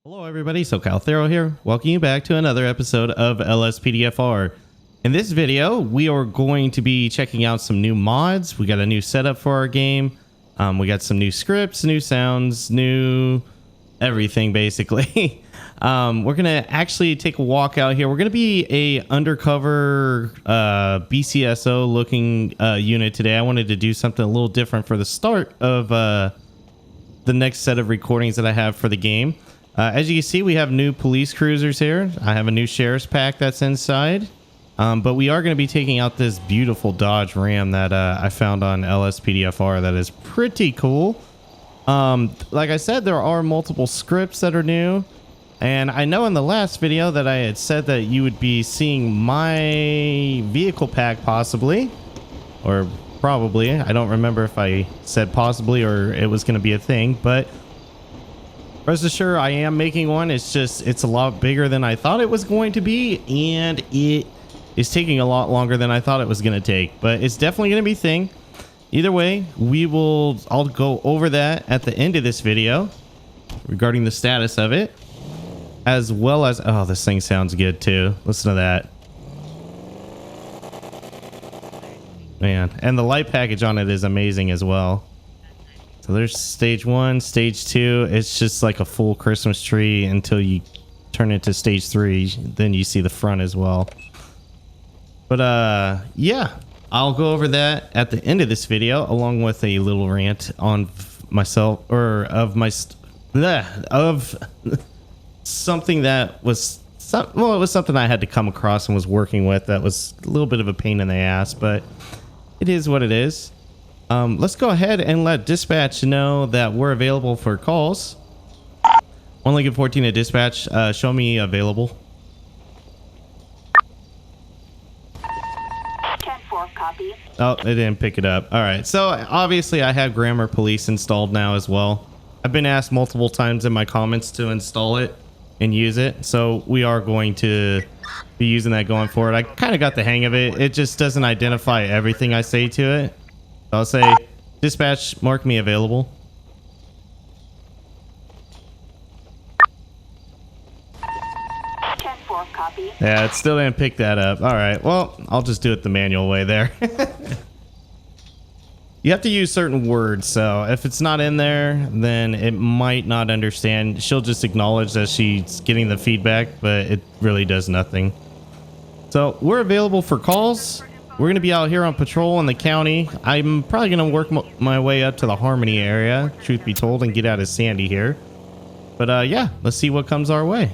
Hello everybody, socalthero here. Welcome you back to another episode of LSPDFR. In this video, we are going to be checking out some new mods. We got a new setup for our game. We got some new scripts, new sounds, new everything basically. We're gonna actually take a walk out here. We're gonna be a undercover BCSO looking unit today. I wanted to do something a little different for the start of the next set of recordings that I have for the game. As you can see, we have new police cruisers here. I have a new sheriff's pack that's inside. But we are going to be taking out this beautiful Dodge Ram that I found on LSPDFR that is pretty cool. Like I said, there are multiple scripts that are new. And I know in the last video that I had said that you would be seeing my vehicle pack possibly. Or probably. I don't remember if I said possibly or it was going to be a thing. But rest assured, I am making one. It's a lot bigger than I thought it was going to be, and it is taking a lot longer than I thought it was going to take, but it's definitely going to be a thing. Either way, I'll go over that at the end of this video regarding the status of it, as well as, oh, this thing sounds good too. Listen to that. Man, and the light package on it is amazing as well. So there's stage 1, stage 2. It's just like a full Christmas tree until you turn into stage 3. Then you see the front as well. But yeah, I'll go over that at the end of this video, along with a little rant on myself, or of something that was it was something I had to come across and was working with that was a little bit of a pain in the ass, but it is what it is. Let's go ahead and let dispatch know that we're available for calls. 1 Lincoln 14 to dispatch. Show me available. 10-4, copy. Oh, it didn't pick it up. All right. So obviously I have Grammar Police installed now as well. I've been asked multiple times in my comments to install it and use it. So we are going to be using that going forward. I kind of got the hang of it. It just doesn't identify everything I say to it. I'll say, dispatch, mark me available. 10-4, copy. Yeah, it still didn't pick that up. All right, well, I'll just do it the manual way there. You have to use certain words, so if it's not in there, then it might not understand. She'll just acknowledge that she's getting the feedback, but it really does nothing. So we're available for calls. We're going to be out here on patrol in the county. I'm probably going to work my way up to the Harmony area, truth be told, and get out of Sandy here. But yeah, let's see what comes our way.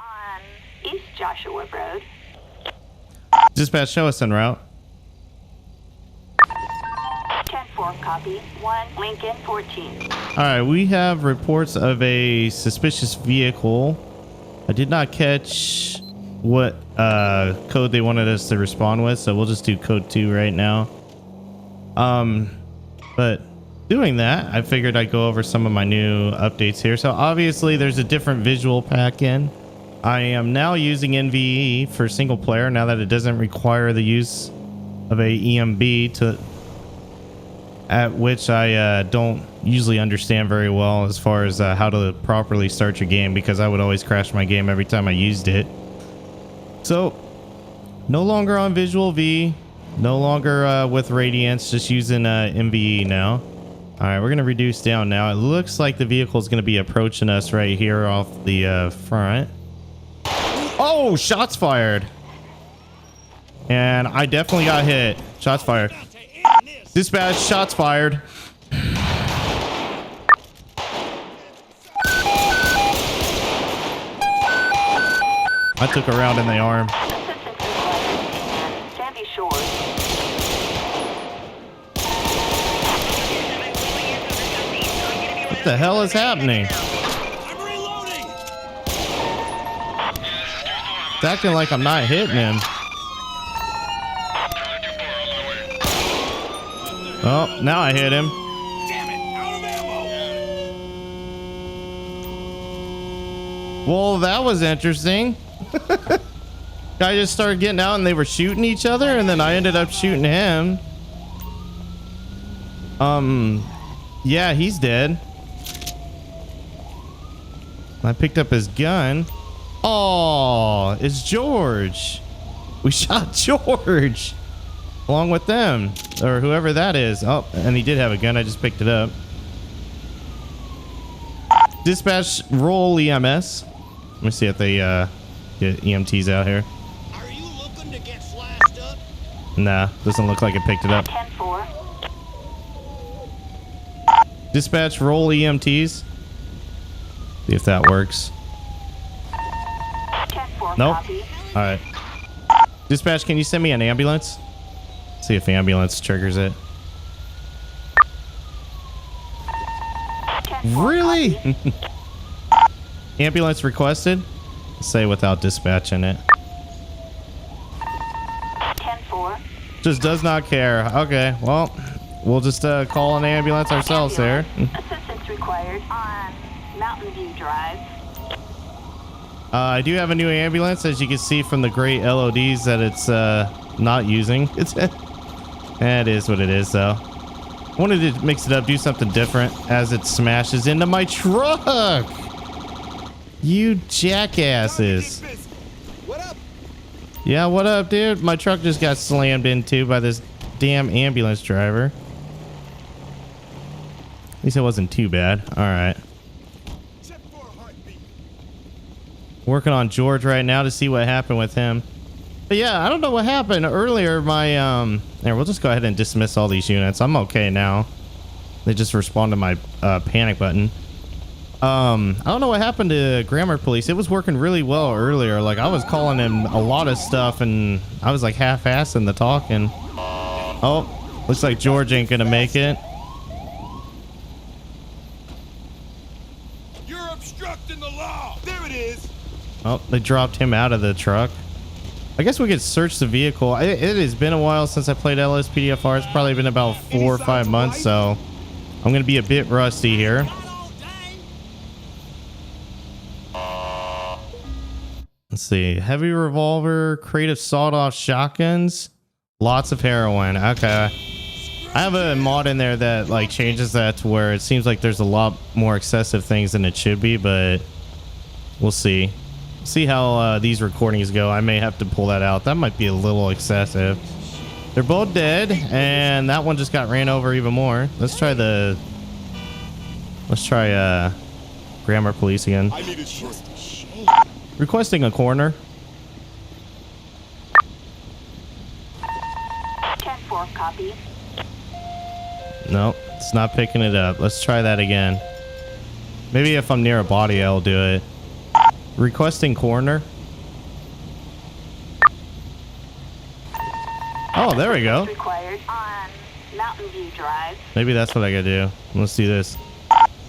On East Joshua Road. Dispatch, show us en route. 10-4, copy. 1 Lincoln 14. All right, we have reports of a suspicious vehicle. I did not catch what code they wanted us to respond with, so we'll just do code 2 right now. But doing that, I figured I'd go over some of my new updates here. So obviously there's a different visual pack in. I am now using NVE for single player now that it doesn't require the use of a EMB at which I don't usually understand very well as far as how to properly start your game, because I would always crash my game every time I used it. So no longer on Visual V, no longer with Radiance, just using MVE now. All right, we're going to reduce down now. It looks like the vehicle is going to be approaching us right here off the front. Oh, shots fired. And I definitely got hit. Shots fired. Dispatch, shots fired. I took a round in the arm. Sandy Shores. What the hell is happening? I'm reloading. It's acting like I'm not hitting him. Oh, now I hit him. Damn it, out of ammo. Well, that was interesting. I just started getting out and they were shooting each other, and then I ended up shooting him. Yeah, he's dead. I picked up his gun. Oh, it's George. We shot George along with them, or whoever that is. Oh, and he did have a gun. I just picked it up. Dispatch, roll EMS. Let me see if they get EMTs out here. Are you looking to get slashed up? Nah, doesn't look like it picked it up. 10-4. Dispatch, roll EMTs. See if that works. 10-4 Nope. copy. All right. Dispatch, can you send me an ambulance? See if the ambulance triggers it. 10-4 Really? copy. Ambulance requested. Say without dispatching it. 10-4. Just does not care. Okay, well, we'll just call an ambulance ourselves there. Assistance required on Mountain View Drive. I do have a new ambulance, as you can see from the great LODs that it's not using. It is what it is, though. Wanted to mix it up, do something different as it smashes into my truck. You jackasses. What up? Yeah, what up, dude? My truck just got slammed into by this damn ambulance driver. At least it wasn't too bad. All right. Check for a heartbeat. Working on George right now to see what happened with him. But yeah, I don't know what happened earlier. My there, we'll just go ahead and dismiss all these units. I'm okay now. They just respond to my panic button. I don't know what happened to Grammar Police. It was working really well earlier. Like, I was calling him a lot of stuff and I was like half-assing the talking. Oh, looks like George ain't gonna make it. You're obstructing the law. There it is. Oh, they dropped him out of the truck. I guess we could search the vehicle. It has been a while since I played LSPDFR. It's probably been about 4 or 5 months, so I'm going to be a bit rusty here. Not all day. Let's see. Heavy revolver, crate of sawed-off shotguns, lots of heroin. Okay. I have a mod in there that like changes that to where it seems like there's a lot more excessive things than it should be, but we'll see. See how these recordings go. I may have to pull that out. That might be a little excessive. They're both dead, and that one just got ran over even more. Let's try Grammar Police again. I need a short. Requesting a coroner. 10-4 copy. No, it's not picking it up. Let's try that again. Maybe if I'm near a body, I'll do it. Requesting coroner. Oh, there we go. Required on Mountain View Drive. Maybe that's what I gotta do. Let's do this.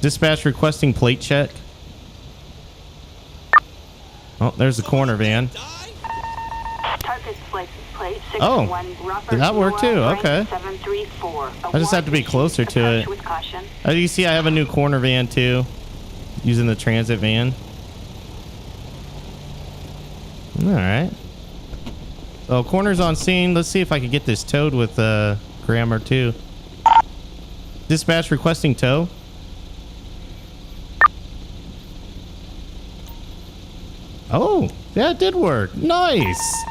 Dispatch requesting plate check. Oh, there's the coroner van. Target's license plate Oh, 61 Robert did that work too? Noah, Okay. 734. I just have to be closer to Approach it. with caution. As you can see, I have a new coroner van too, using the transit van. All right. So coroner's on scene. Let's see if I can get this towed with Grammar too. Dispatch requesting tow. Oh, that did work. Nice.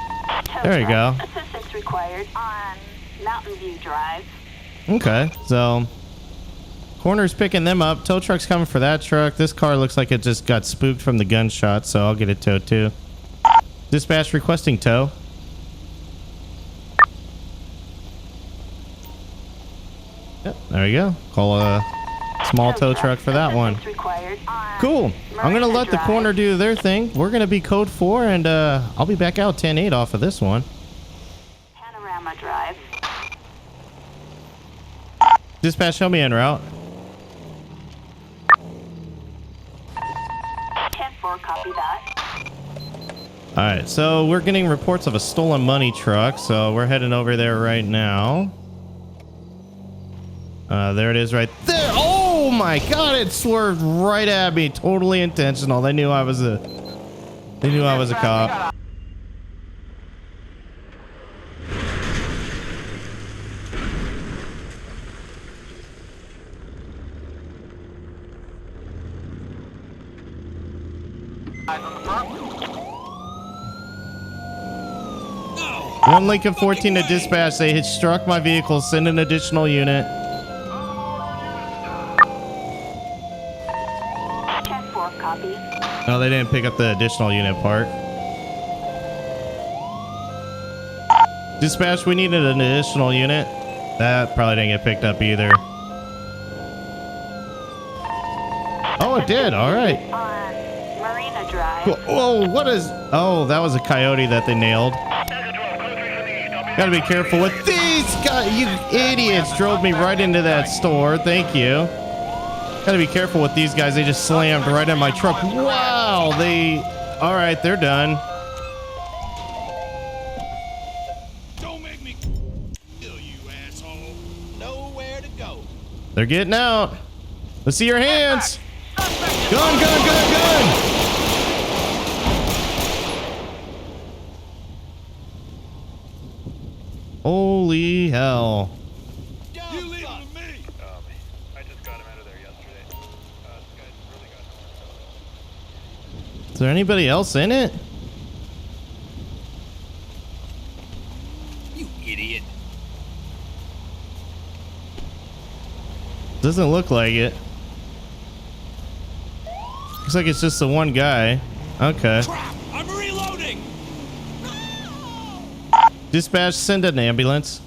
Tow There you truck. go. Assistance required on Mountain View Drive. Okay, so coroner's picking them up. Tow truck's coming for that truck. This car looks like it just got spooked from the gunshot, so I'll get it towed too. Dispatch requesting tow. Yep, there we go. Call a small tow truck for that one. Assistance required on Cool. I'm gonna let the Drive. coroner do their thing. We're gonna be code 4, and I'll be back out 10-8 off of this one. Panorama Drive. Dispatch, show me en route. 10-4, copy that. All right, so we're getting reports of a stolen money truck, so we're heading over there right now. There it is right there. Oh my God, it swerved right at me. Totally intentional. They knew I was a cop. One Lincoln 14 to dispatch. They had struck my vehicle. Send an additional unit. 10-4, copy. No, they didn't pick up the additional unit part. Dispatch, we needed an additional unit. That probably didn't get picked up either. Oh, it did. All right. On Marina Drive. Whoa, what is... Oh, that was a coyote that they nailed. Gotta be careful with these guys. You idiots drove me right into that store. Thank you. Gotta be careful with these guys. They just slammed right in my truck. Wow, they... All right, they're done. Don't make me kill you, asshole. Nowhere to go. They're getting out. Let's see your hands. Gun, gun, gun, gun. Holy hell. You leave him to me. I just got him out of there yesterday. This guy's really got nowhere to go. Is there anybody else in it? You idiot. Doesn't look like it. Looks like it's just the one guy. Okay. Crap! I'm reloading. Dispatch, send an ambulance.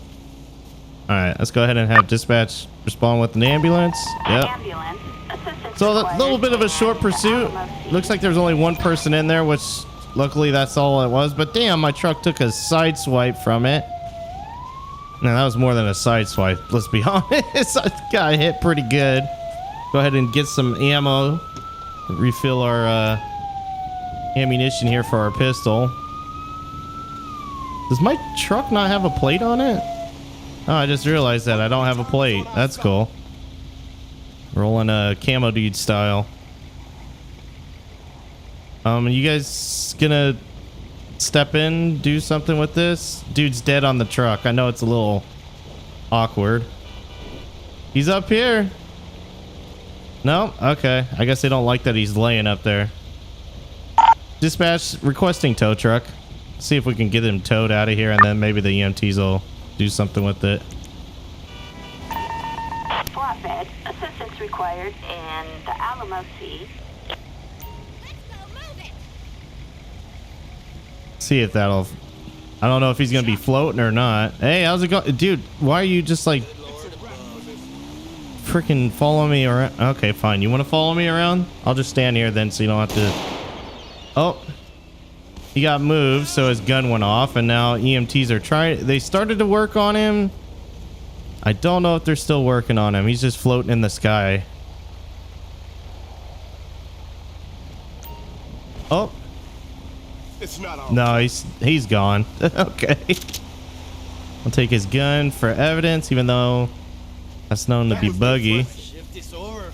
All right, let's go ahead and have dispatch respond with an ambulance. Yep. Ambulance. Assistance So a required. little bit of a short And pursuit. Alamo Looks like there's only one person in there, which luckily that's all it was. But damn, my truck took a side swipe from it. No, that was more than a side swipe. Let's be honest. I got hit pretty good. Go ahead and get some ammo. Refill our ammunition here for our pistol. Does my truck not have a plate on it? Oh, I just realized that I don't have a plate. That's cool. Rolling a camo dude style. You guys gonna step in, do something with this? Dude's dead on the truck. I know it's a little awkward. He's up here. No? Okay. I guess they don't like that he's laying up there. Dispatch requesting tow truck. See if we can get him towed out of here, and then maybe the EMTs will do something with it. Flatbed. Assistance required in the Alamo Sea. See if that'll... I don't know if he's gonna be floating or not. Hey, how's it going? Dude, why are you just like... freaking follow me around? Okay, fine. You want to follow me around? I'll just stand here then so you don't have to... Oh. He got moved, so his gun went off, and now EMTs are trying... They started to work on him. I don't know if they're still working on him. He's just floating in the sky. Oh. It's not all. No, he's gone. Okay. I'll take his gun for evidence, even though that's known to be buggy. Shift this over.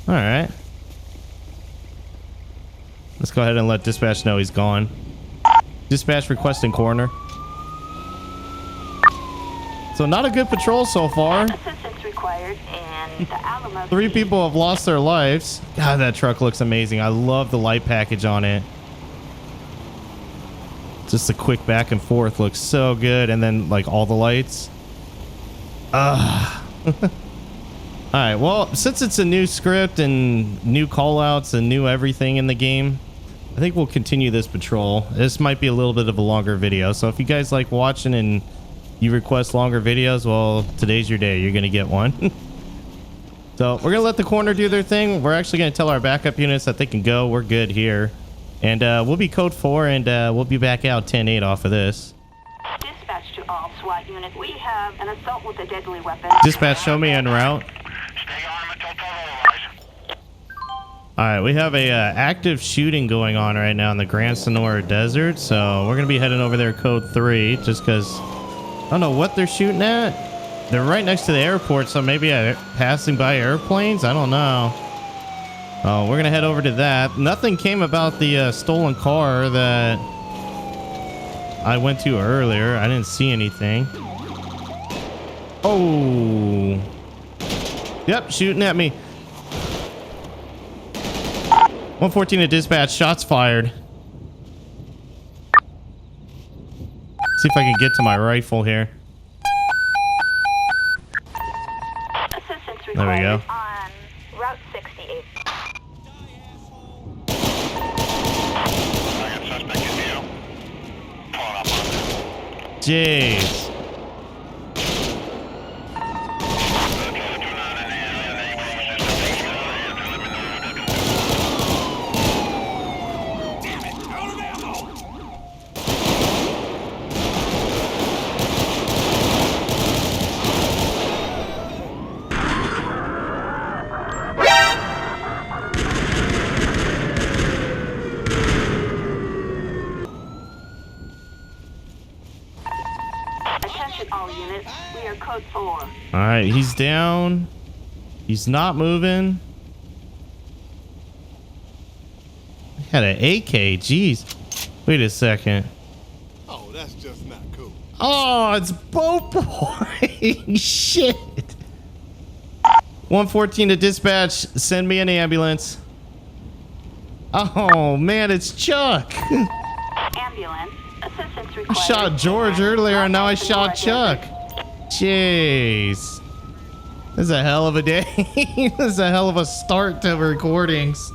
All right. Let's go ahead and let dispatch know he's gone. Dispatch requesting coroner. So not a good patrol so far. Assistance required in the Alamo 3 Sea. people have lost their lives. God, that truck looks amazing. I love the light package on it. Just a quick back and forth looks so good. And then like all the lights. All right, well, since it's a new script and new call outs and new everything in the game, I think we'll continue this patrol. This might be a little bit of a longer video, so if you guys like watching and you request longer videos, well, today's your day. You're gonna get one. So we're gonna let the coroner do their thing. We're actually gonna tell our backup units that they can go. We're good here, and we'll be code 4, and we'll be back out 10-8 off of this. Dispatch to all SWAT units. We have an assault with a deadly weapon. Dispatch, show me en route. Stay armed until otherwise. All right, we have a active shooting going on right now in the Grand Sonora Desert, so we're gonna be heading over there code 3 just because I don't know what they're shooting at. They're right next to the airport, so maybe passing by airplanes. I don't know. Oh, we're gonna head over to that. Nothing came about the stolen car that I went to earlier. I didn't see anything. Oh, yep, shooting at me. 114 to dispatch. Shots fired. See if I can get to my rifle here. Assistance There we go. required on Route 68. I got suspect in view. Pulling up on it. Jeez. Attention all units, we are code 4. All right, he's down. He's not moving. He had an AK. Jeez. Wait a second. Oh, that's just not cool. Oh, it's Boat Boy. Shit. 114 to dispatch. Send me an ambulance. Oh, man, it's Chuck. Ambulance, assistance I required. shot George earlier, and now I shot Chuck. Jeez. This is a hell of a day. This is a hell of a start to recordings.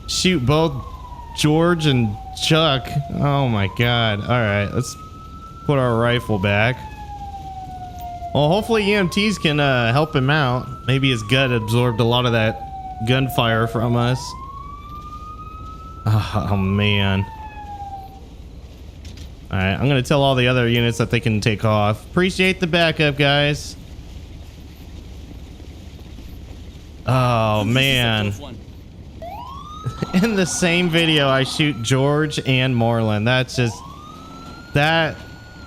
Shoot both George and Chuck. Oh my god. Alright, let's put our rifle back. Well, hopefully EMTs can help him out. Maybe his gut absorbed a lot of that gunfire from us. Oh man. Alright, I'm gonna tell all the other units that they can take off. Appreciate the backup, guys. Oh man. In the same video, I shoot George and Marlin. That's just... That...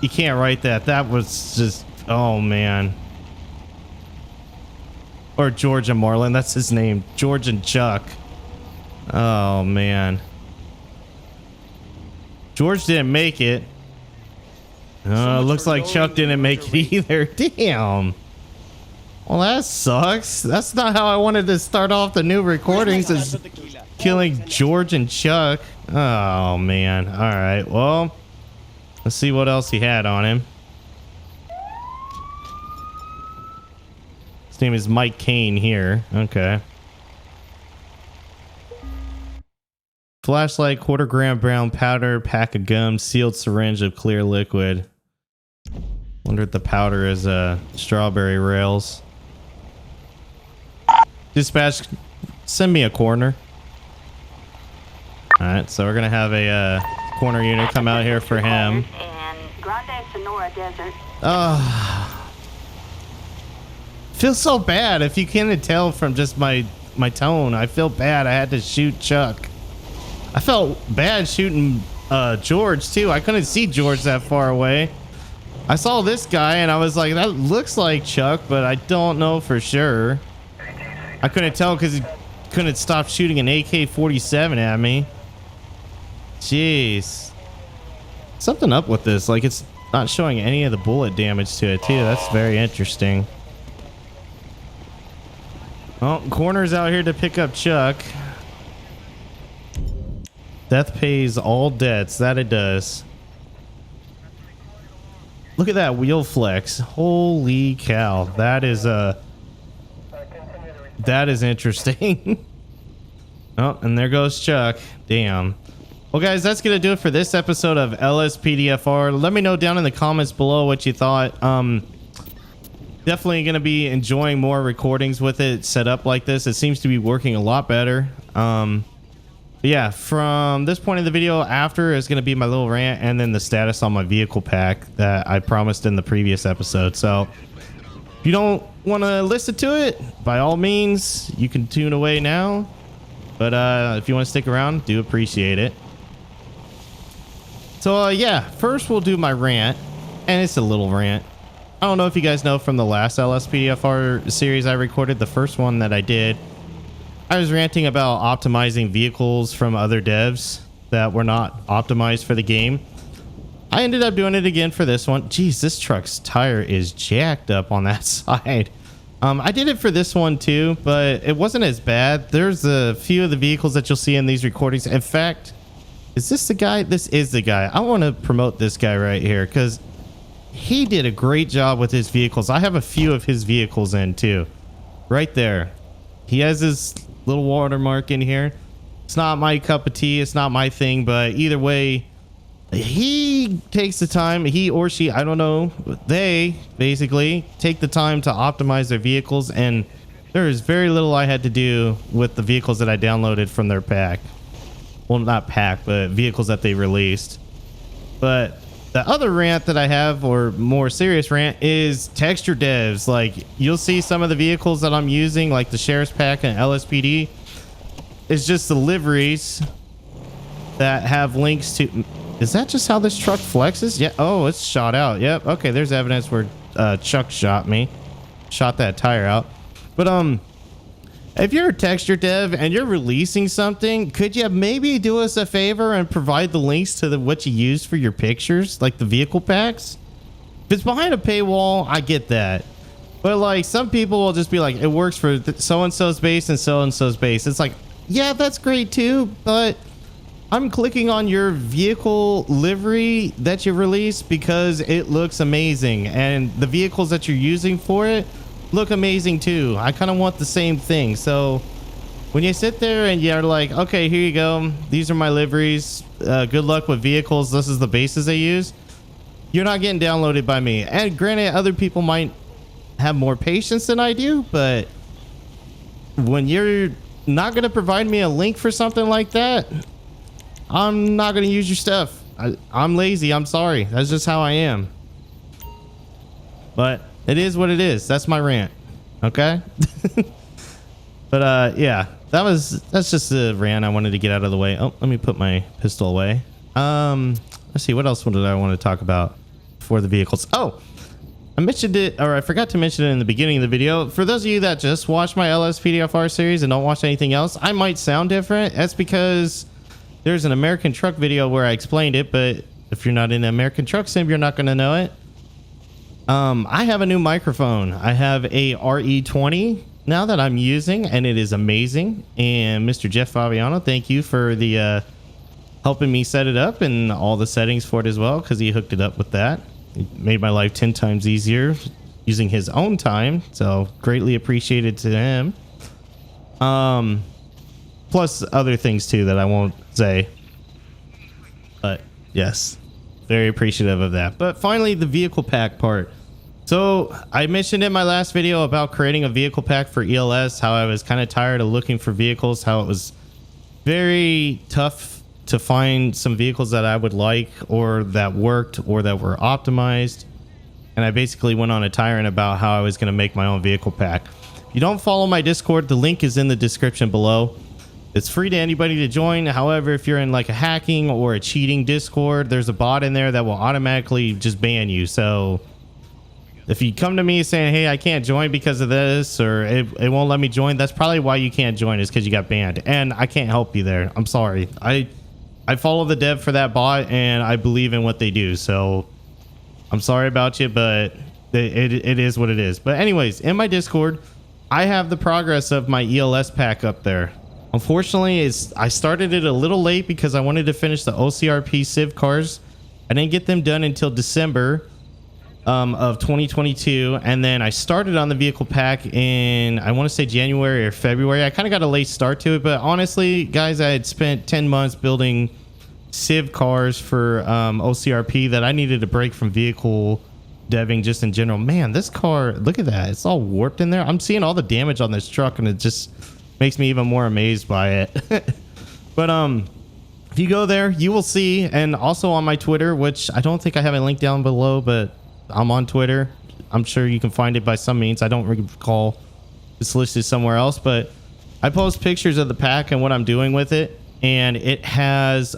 You can't write that. That was just... Oh man. Or George and Marlin. That's his name. George and Chuck. Oh man. George didn't make it. Looks like Chuck didn't make it either. Damn. Well, that sucks. That's not how I wanted to start off the new recordings, is killing George and Chuck. Oh, man. All right. Well, let's see what else he had on him. His name is Mike Kane here. Okay. Flashlight, quarter-gram brown powder, pack of gum, sealed syringe of clear liquid. Wonder if the powder is strawberry rails. Dispatch, send me a coroner. Alright, so we're gonna have a coroner unit come out here for him. And Grande Sonora Desert. Feels so bad. If you can't tell from just my tone, I feel bad I had to shoot Chuck. I felt bad shooting George too. I couldn't see George that far away. I saw this guy and I was like, that looks like Chuck, but I don't know for sure. I couldn't tell because he couldn't stop shooting an AK-47 at me. Jeez. Something up with this. Like, it's not showing any of the bullet damage to it too. That's very interesting. Well, coroner's out here to pick up Chuck. Death pays all debts. That it does. Look at that wheel flex. Holy cow. That is interesting. Oh, and there goes Chuck. Damn. Well, guys, that's going to do it for this episode of LSPDFR. Let me know down in the comments below what you thought. Definitely going to be enjoying more recordings with it set up like this. It seems to be working a lot better. Yeah, from this point in the video, after is going to be my little rant and then the status on my vehicle pack that I promised in the previous episode. So if you don't want to listen to it, by all means, you can tune away now. But if you want to stick around, do appreciate it. So yeah, first we'll do my rant, and it's a little rant. I don't know if you guys know from the last LSPDFR series I recorded, the first one that I did, I was ranting about optimizing vehicles from other devs that were not optimized for the game. I ended up doing it again for this one. Jeez, this truck's tire is jacked up on that side. I did it for this one too, but it wasn't as bad. There's a few of the vehicles that you'll see in these recordings. In fact, is this the guy? This is the guy. I want to promote this guy right here because he did a great job with his vehicles. I have a few of his vehicles in too. Right there. He has his little watermark in here. It's not my cup of tea. It's not my thing, but either way, he takes the time, he or she, I don't know, they basically take the time to optimize their vehicles, and there is very little I had to do with the vehicles that I downloaded from their pack. Well, not pack, but vehicles that they released. But the other rant that I have, or more serious rant, is texture devs. Like, you'll see some of the vehicles that I'm using, like the Sheriff's Pack and LSPD. It's just the liveries that have links to... Is that just how this truck flexes? Yeah. Oh, it's shot out. Yep. Okay, there's evidence where Chuck shot me. Shot that tire out. But if you're a texture dev and you're releasing something, could you maybe do us a favor and provide the links to what you use for your pictures, like the vehicle packs? If it's behind a paywall, I get that. But like, some people will just be like, it works for so-and-so's base and so-and-so's base. It's like, yeah, that's great too, but I'm clicking on your vehicle livery that you released because it looks amazing, and the vehicles that you're using for it look amazing too. I kind of want the same thing. So when you sit there and you're like, okay, here you go, these are my liveries, good luck with vehicles, this is the bases they use, you're not getting downloaded by me. And granted, other people might have more patience than I do, but when you're not going to provide me a link for something like that, I'm not going to use your stuff. I'm lazy. I'm sorry. That's just how I am. But it is what it is. That's my rant. Okay. But yeah, that's just the rant I wanted to get out of the way. Oh, let me put my pistol away. Let's see, what else did I want to talk about for the vehicles? Oh, I mentioned it, or I forgot to mention it in the beginning of the video. For those of you that just watch my LSPDFR series and don't watch anything else, I might sound different. That's because there's an American truck video where I explained it, but if you're not in the American truck sim, you're not going to know it. I have a new microphone. I have a RE20 now that I'm using, and it is amazing. And Mr. Jeff Fabiano, thank you for the helping me set it up and all the settings for it as well, because he hooked it up with that. It made my life 10 times easier using his own time, so greatly appreciated to him. Plus other things too that I won't say, but yes, very appreciative of that. But finally, the vehicle pack part. So I mentioned in my last video about creating a vehicle pack for ELS, how I was kind of tired of looking for vehicles, how it was very tough to find some vehicles that I would like, or that worked, or that were optimized. And I basically went on a tyrant about how I was going to make my own vehicle pack. If you don't follow my Discord, the link is in the description below. It's free to anybody to join. However, if you're in like a hacking or a cheating Discord, there's a bot in there that will automatically just ban you. So if you come to me saying, hey, I can't join because of this, or it won't let me join, that's probably why you can't join, is because you got banned. And I can't help you there. I'm sorry. I follow the dev for that bot, and I believe in what they do. So I'm sorry about you, but it is what it is. But anyways, in my Discord, I have the progress of my ELS pack up there. Unfortunately, I started it a little late because I wanted to finish the OCRP Civ cars. I didn't get them done until December of 2022, and then I started on the vehicle pack in, I want to say, January or February. I kind of got a late start to it, but honestly, guys, I had spent 10 months building Civ cars for OCRP that I needed a break from vehicle deving just in general. Man, this car, look at that. It's all warped in there. I'm seeing all the damage on this truck, and it just makes me even more amazed by it. But if you go there, you will see, and also on my Twitter, which I don't think I have a link down below, but I'm on Twitter. I'm sure you can find it by some means. I don't recall it's listed somewhere else, but I post pictures of the pack and what I'm doing with it, and it has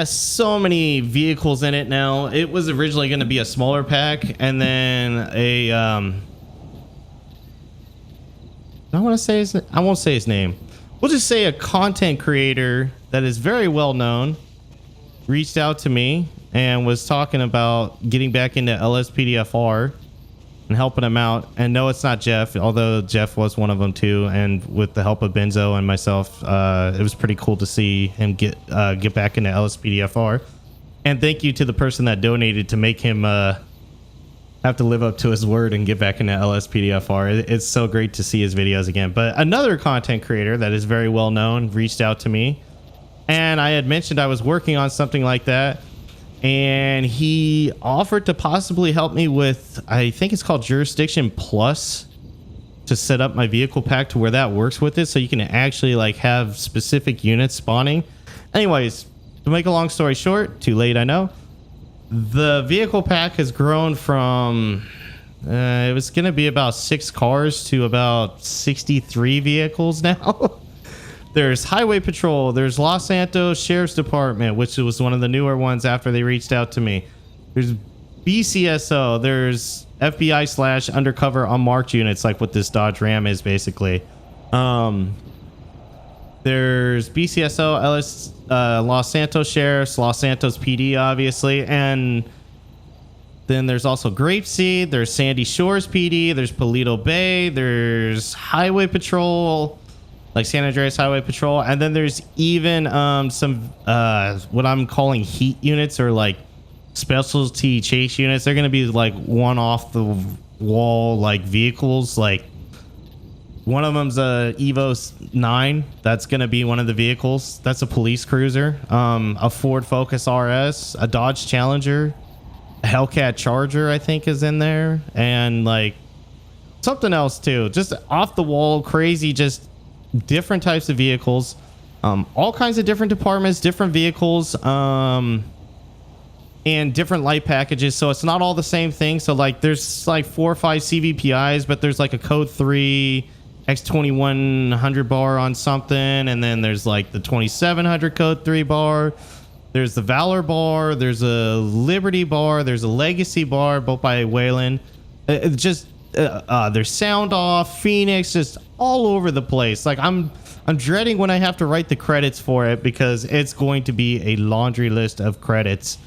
so many vehicles in it now. It was originally going to be a smaller pack, and then I won't say his name. We'll just say a content creator that is very well known reached out to me and was talking about getting back into LSPDFR. and helping him out. And no, it's not Jeff, although Jeff was one of them too. And with the help of Benzo and myself, it was pretty cool to see him get back into LSPDFR. And thank you to the person that donated to make him have to live up to his word and get back into LSPDFR. It's so great to see his videos again. But another content creator that is very well known reached out to me, and I had mentioned I was working on something like that, and he offered to possibly help me with, I think it's called Jurisdiction Plus, to set up my vehicle pack to where that works with it, so you can actually like have specific units spawning. Anyways, to make a long story short, too late I know, the vehicle pack has grown from it was gonna be about 6 cars to about 63 vehicles now. There's Highway Patrol, there's Los Santos Sheriff's Department, which was one of the newer ones after they reached out to me. There's BCSO, there's FBI / undercover unmarked units, like what this Dodge Ram is basically. There's BCSO, Los Santos Sheriffs, Los Santos PD, obviously, and then there's also Grapeseed, there's Sandy Shores PD, there's Paleto Bay, there's Highway Patrol, like San Andreas Highway Patrol, and then there's even some what I'm calling heat units, or like specialty chase units. They're gonna be like one off the wall like vehicles. Like one of them's a Evo 9. That's gonna be one of the vehicles. That's a police cruiser. A Ford Focus RS, a Dodge Challenger, a Hellcat Charger I think is in there, and like something else too. Just off the wall, crazy, just different types of vehicles, all kinds of different departments, different vehicles, and different light packages. So it's not all the same thing. So like there's like 4 or 5 CVPIs, but there's like a code 3 X2100 bar on something, and then there's like the 2700 code 3 bar, there's the Valor bar, there's a Liberty bar, there's a Legacy bar, both by Wayland. There's Sound Off, Phoenix, just all over the place. Like I'm dreading when I have to write the credits for it, because it's going to be a laundry list of credits,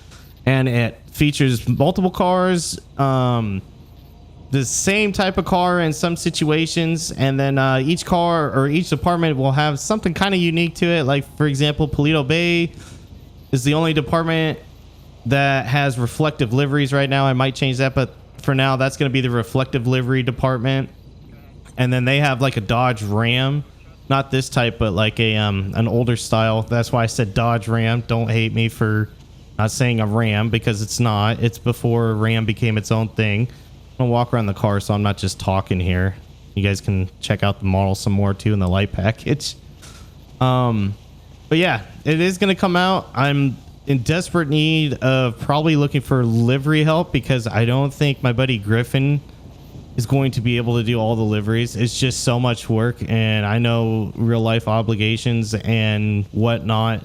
and it features multiple cars, the same type of car in some situations, and then each car or each department will have something kind of unique to it. Like for example, Paleto Bay is the only department that has reflective liveries right now. I might change that, but for now that's going to be the reflective livery department. And then they have like a Dodge Ram, not this type, but like a an older style. That's why I said Dodge Ram. Don't hate me for not saying a Ram, because it's not. It's before Ram became its own thing. I'm gonna walk around the car, so I'm not just talking here. You guys can check out the model some more too in the light package. But yeah, it is gonna come out. I'm in desperate need of probably looking for livery help, because I don't think my buddy Griffin is going to be able to do all the liveries. It's just so much work, and I know real life obligations and whatnot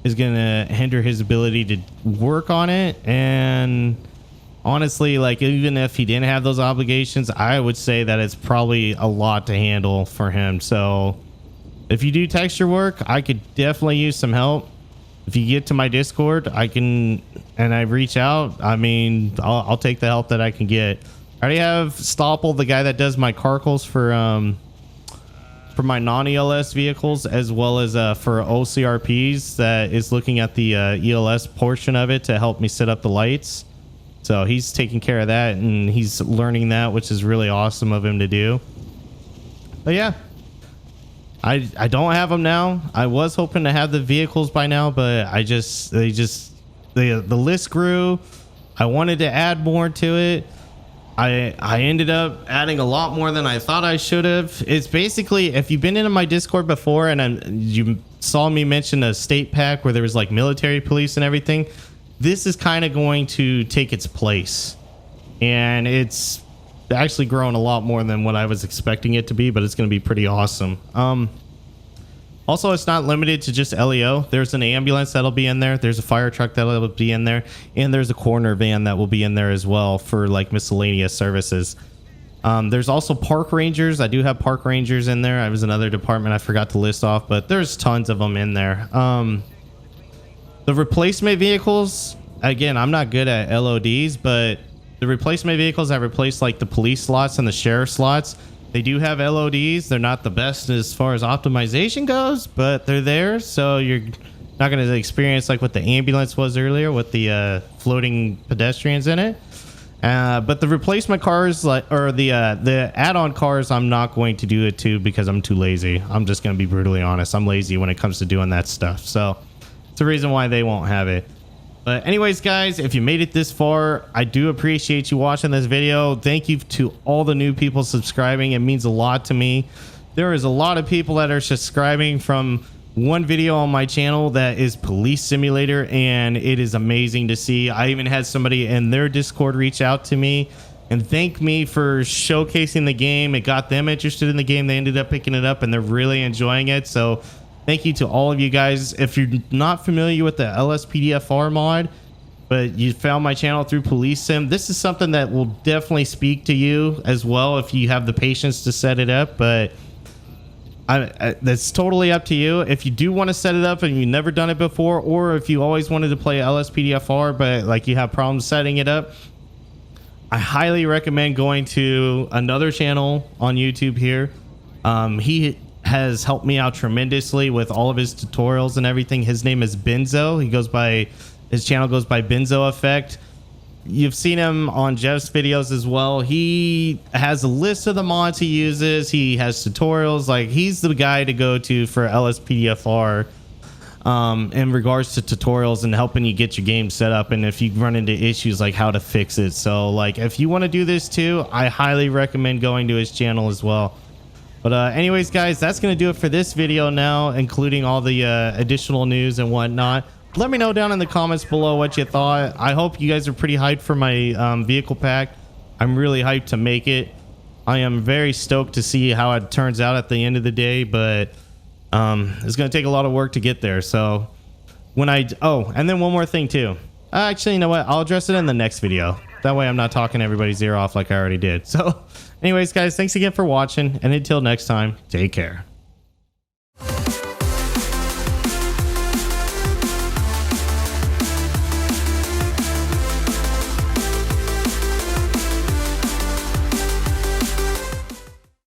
is gonna hinder his ability to work on it. And honestly, like even if he didn't have those obligations, I would say that it's probably a lot to handle for him. So if you do texture work, I could definitely use some help. If you get to my Discord, I can, and I reach out, I mean, I'll take the help that I can get. I already have Stopple, the guy that does my carcals for my non-ELS vehicles, as well as for OCRPs, that is looking at the ELS portion of it to help me set up the lights. So he's taking care of that, and he's learning that, which is really awesome of him to do. But yeah, I don't have them now. I was hoping to have the vehicles by now, but the list grew. I wanted to add more to it. I ended up adding a lot more than I thought I should have. It's basically, if you've been into my Discord before and you saw me mention a state pack where there was like military police and everything, this is kind of going to take its place. And it's actually grown a lot more than what I was expecting it to be, but it's going to be pretty awesome. Also, it's not limited to just LEO. There's an ambulance that'll be in there. There's a fire truck that'll be in there. And there's a coroner van that will be in there as well for like miscellaneous services. There's also park rangers. I do have park rangers in there. I was another department I forgot to list off, but there's tons of them in there. The replacement vehicles, again, I'm not good at LODs, but the replacement vehicles that replace like the police slots and the sheriff slots, they do have LODs. They're not the best as far as optimization goes, but they're there. So you're not going to experience like what the ambulance was earlier with the floating pedestrians in it. But the replacement cars, like, or the add-on cars, I'm not going to do it to because I'm too lazy. I'm just going to be brutally honest. I'm lazy when it comes to doing that stuff. So it's the reason why they won't have it. But anyways, guys, if you made it this far, I do appreciate you watching this video. Thank you to all the new people subscribing. It means a lot to me. There is a lot of people that are subscribing from one video on my channel that is Police Simulator, and it is amazing to see. I even had somebody in their Discord reach out to me and thank me for showcasing the game. It got them interested in the game. They ended up picking it up and they're really enjoying it. So thank you to all of you guys. If you're not familiar with the LSPDFR mod, but you found my channel through Police Sim, this is something that will definitely speak to you as well if you have the patience to set it up. But that's totally up to you. If you do want to set it up and you've never done it before, or if you always wanted to play LSPDFR but like you have problems setting it up, I highly recommend going to another channel on YouTube here. He has helped me out tremendously with all of his tutorials and everything. His name is Benzo. His channel goes by Benzo Effect. You've seen him on Jeff's videos as well. He has a list of the mods he uses. He has tutorials. Like, he's the guy to go to for LSPDFR in regards to tutorials and helping you get your game set up, and if you run into issues like how to fix it. So like, if you want to do this too, I highly recommend going to his channel as well. But anyways, guys, that's going to do it for this video now, including all the additional news and whatnot. Let me know down in the comments below what you thought. I hope you guys are pretty hyped for my vehicle pack. I'm really hyped to make it. I am very stoked to see how it turns out at the end of the day, but it's going to take a lot of work to get there. So when and then one more thing too. Actually, you know what? I'll address it in the next video. That way I'm not talking everybody's ear off like I already did. So anyways, guys, thanks again for watching, and until next time, take care.